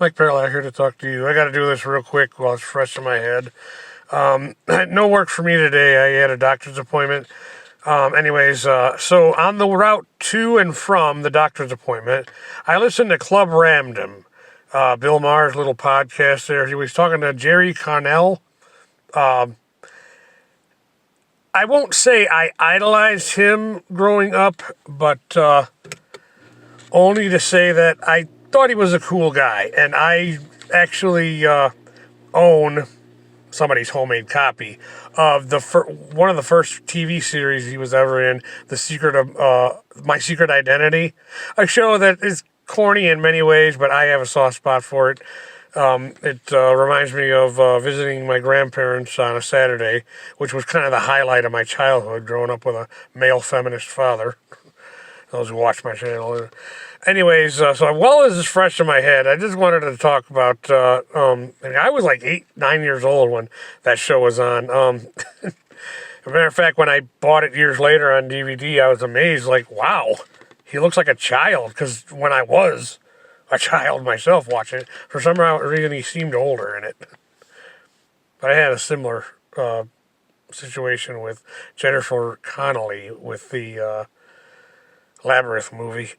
Mike Parallel here to talk to you. I got to do this real quick while it's fresh in my head. No work for me today. I had a doctor's appointment. So on the route to and from the doctor's appointment, I listened to Club Ramdom, Bill Maher's little podcast there. He was talking to Jerry Connell. I won't say I idolized him growing up, but only to say that I thought he was a cool guy, and I actually own somebody's homemade copy of one of the first TV series he was ever in, The Secret of My Secret Identity, a show that is corny in many ways, but I have a soft spot for it. It reminds me of visiting my grandparents on a Saturday, which was kind of the highlight of my childhood, growing up with a male feminist father. Those who watch my channel. Anyways, so while this is fresh in my head, I just wanted to talk about, I was like 9 years old when that show was on. As a matter of fact, when I bought it years later on DVD, I was amazed, like, wow, he looks like a child, because when I was a child myself watching it, for some reason he seemed older in it. But I had a similar situation with Jennifer Connelly with the Labyrinth movie.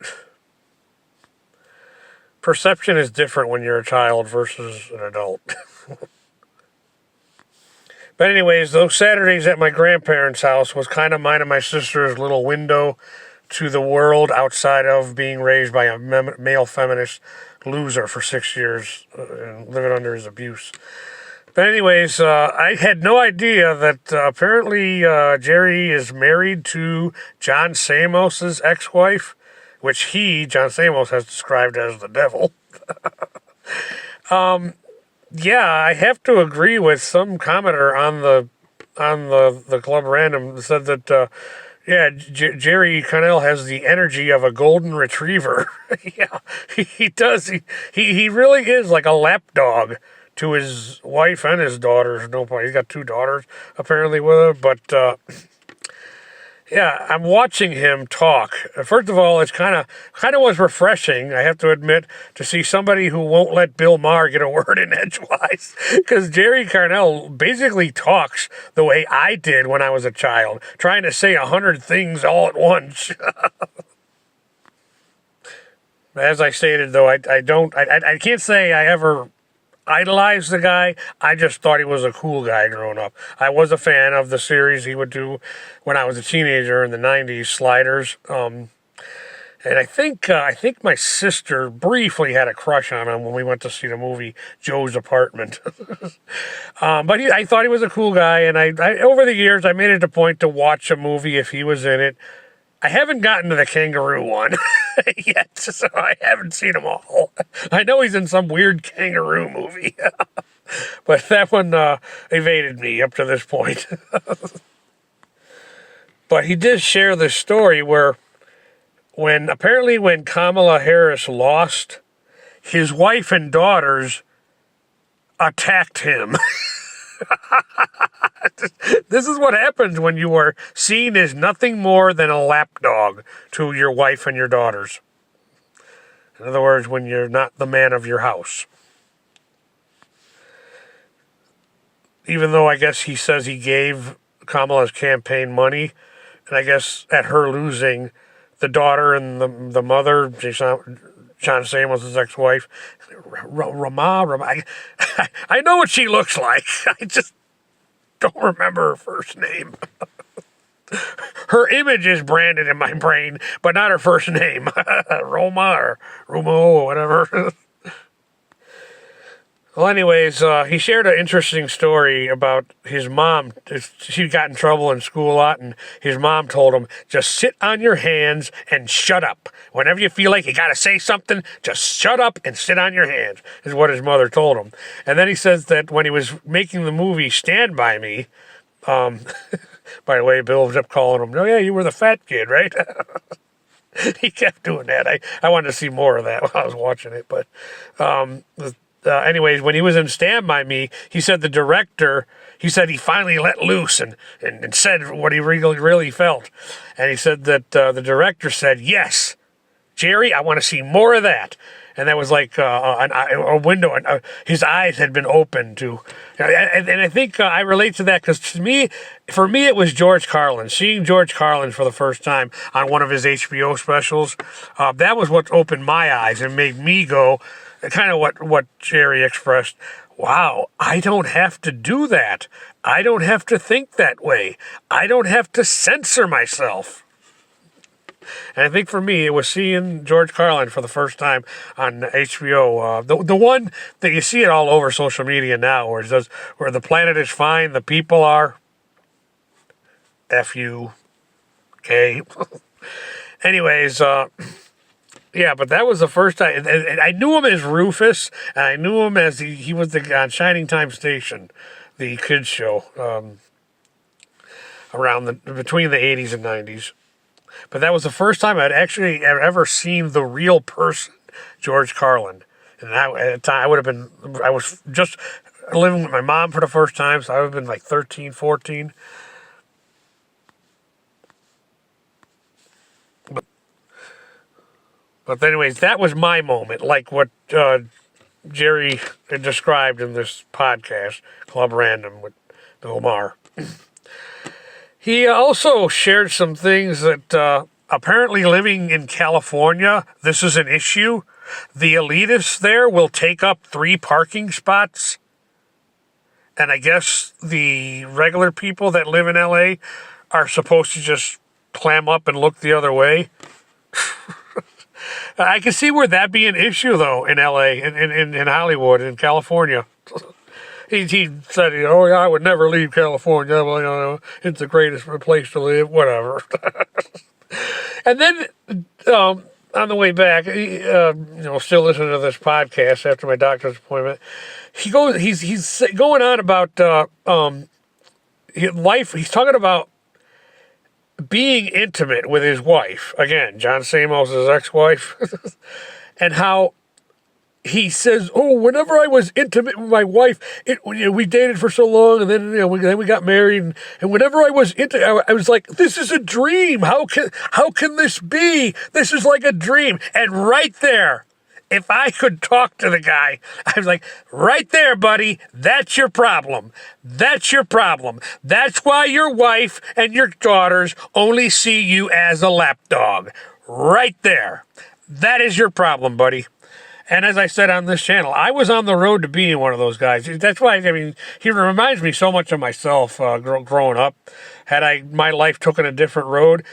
Perception is different when you're a child versus an adult. But anyways, those Saturdays at my grandparents' house was kind of mine and my sister's little window to the world outside of being raised by a male feminist loser for 6 years and living under his abuse. But anyways, I had no idea that apparently Jerry is married to John Samos's ex-wife, which John Samos, has described as the devil. Yeah, I have to agree with some commenter on the Club Random said that Jerry Connell has the energy of a golden retriever. Yeah, he does. He really is like a lapdog to his wife and his daughters. No point. He's got 2 daughters apparently with her, but yeah, I'm watching him talk. First of all, it's kind of was refreshing, I have to admit, to see somebody who won't let Bill Maher get a word in edgewise. Because Jerry Connell basically talks the way I did when I was a child, trying to say 100 things all at once. As I stated, though, I can't say I ever idolized the guy. I just thought he was a cool guy growing up. I was a fan of the series he would do when I was a teenager in the 90s, Sliders. And I think my sister briefly had a crush on him when we went to see the movie Joe's Apartment. But I thought he was a cool guy, and I over the years I made it a point to watch a movie if he was in it. I haven't gotten to the kangaroo one yet, so I haven't seen them all. I know he's in some weird kangaroo movie, but that one evaded me up to this point. But he did share this story where when Kamala Harris lost, his wife and daughters attacked him. This is what happens when you are seen as nothing more than a lapdog to your wife and your daughters. In other words, when you're not the man of your house. Even though I guess he says he gave Kamala's campaign money, and I guess at her losing, the daughter and the mother, John Samos' ex-wife, Rama, I know what she looks like. I just don't remember her first name. Her image is branded in my brain, but not her first name. Roma or Rumo or whatever. Well, anyways, he shared an interesting story about his mom. She got in trouble in school a lot, and his mom told him, just sit on your hands and shut up. Whenever you feel like you got to say something, just shut up and sit on your hands, is what his mother told him. And then he says that when he was making the movie Stand By Me, by the way, Bill kept calling him, oh yeah, you were the fat kid, right? He kept doing that. I wanted to see more of that while I was watching it, but anyways, when he was in Stand By Me, he said the director, he finally let loose and said what he really felt. And he said that the director said, yes, Jerry, I want to see more of that. and that was like a window, and his eyes had been opened to, and I think I relate to that because for me, it was George Carlin. Seeing George Carlin for the first time on one of his HBO specials, that was what opened my eyes and made me go, kind of what Jerry expressed. Wow, I don't have to do that. I don't have to think that way. I don't have to censor myself. And I think for me, it was seeing George Carlin for the first time on HBO. The one that you see it all over social media now, where the planet is fine, the people are F you, okay. Anyways, yeah, but that was the first time. And I knew him as Rufus, and I knew him as he was on Shining Time Station, the kids show, between the 80s and 90s. But that was the first time I'd actually ever seen the real person, George Carlin. And at the time, I was just living with my mom for the first time, so I would have been like 13, 14. But anyways, that was my moment, like what Jerry had described in this podcast, Club Random with Bill Maher. He also shared some things that apparently living in California, this is an issue. The elitists there will take up 3 parking spots. And I guess the regular people that live in LA are supposed to just clam up and look the other way. I can see where that'd be an issue, though, in LA, in Hollywood, in California. He said, oh, yeah, I would never leave California. Well, it's the greatest place to live, whatever. And then on the way back, still listening to this podcast after my doctor's appointment, he's going on about life. He's talking about being intimate with his wife, again, John Samos' ex-wife, and how he says, oh, whenever I was intimate with my wife, we dated for so long, and then we got married, and whenever I was intimate, I was like, this is a dream. How can this be? This is like a dream. And right there, if I could talk to the guy, I was like, right there, buddy, that's your problem. That's your problem. That's why your wife and your daughters only see you as a lapdog. Right there. That is your problem, buddy. And as I said on this channel, I was on the road to being one of those guys. That's why, he reminds me so much of myself growing up. Had my life taken a different road,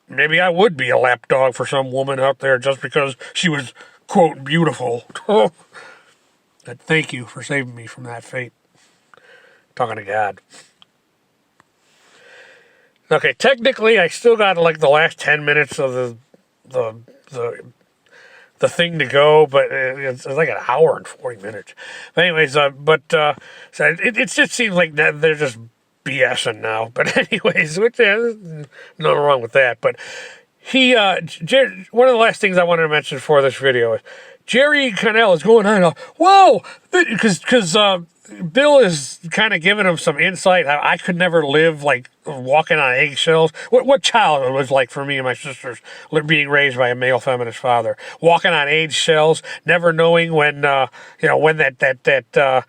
maybe I would be a lapdog for some woman out there just because she was, quote, beautiful. But thank you for saving me from that fate. Talking to God. Okay, technically, I still got like the last 10 minutes of the thing to go, but it's like an hour and 40 minutes. But anyways, so it just seems like they're just BSing now. But anyways, nothing wrong with that. But one of the last things I wanted to mention for this video is Jerry Connell is going on, whoa, because Bill is kind of giving him some insight how I could never live like walking on eggshells. What childhood was like for me and my sisters being raised by a male feminist father, walking on eggshells, never knowing when when that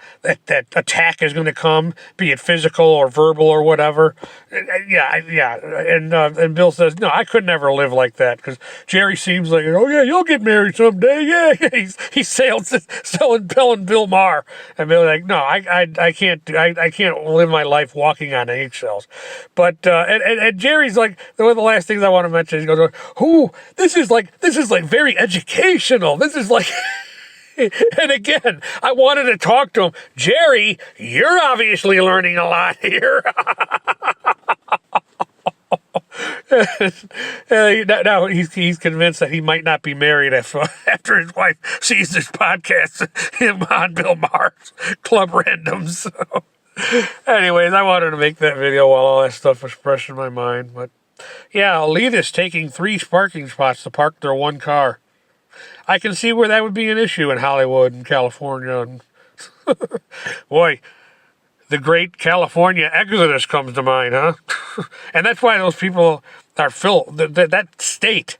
attack is going to come, be it physical or verbal or whatever. And Bill says, no, I could never live like that because Jerry seems like, oh yeah, you'll get married someday. Yeah. He's selling Bill Maher, and Bill's like, no, I can't live my life walking on eggshells. But and Jerry's like, one of the last things I want to mention is he goes, "Ooh, this is like very educational. This is like." And again, I wanted to talk to him. Jerry, you're obviously learning a lot here. Now he's convinced that he might not be married after his wife sees this podcast, him on Bill Maher's Club Randoms. So. Anyways, I wanted to make that video while all that stuff was fresh in my mind. But yeah, elitists taking 3 parking spots to park their one car. I can see where that would be an issue in Hollywood and California. And boy, the great California exodus comes to mind, huh? And that's why those people are filled. That state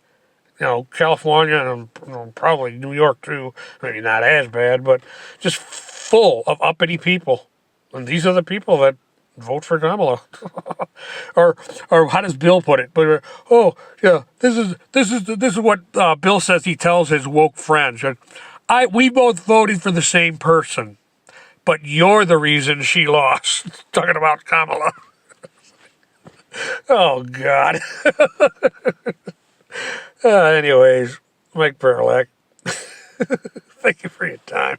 California and probably New York too. Maybe not as bad, but just full of uppity people. And these are the people that vote for Kamala. or how does Bill put it? But oh yeah, this is what Bill says he tells his woke friends. We both voted for the same person, but you're the reason she lost. Talking about Kamala. Oh God. Anyways, Mike Perlak. Thank you for your time.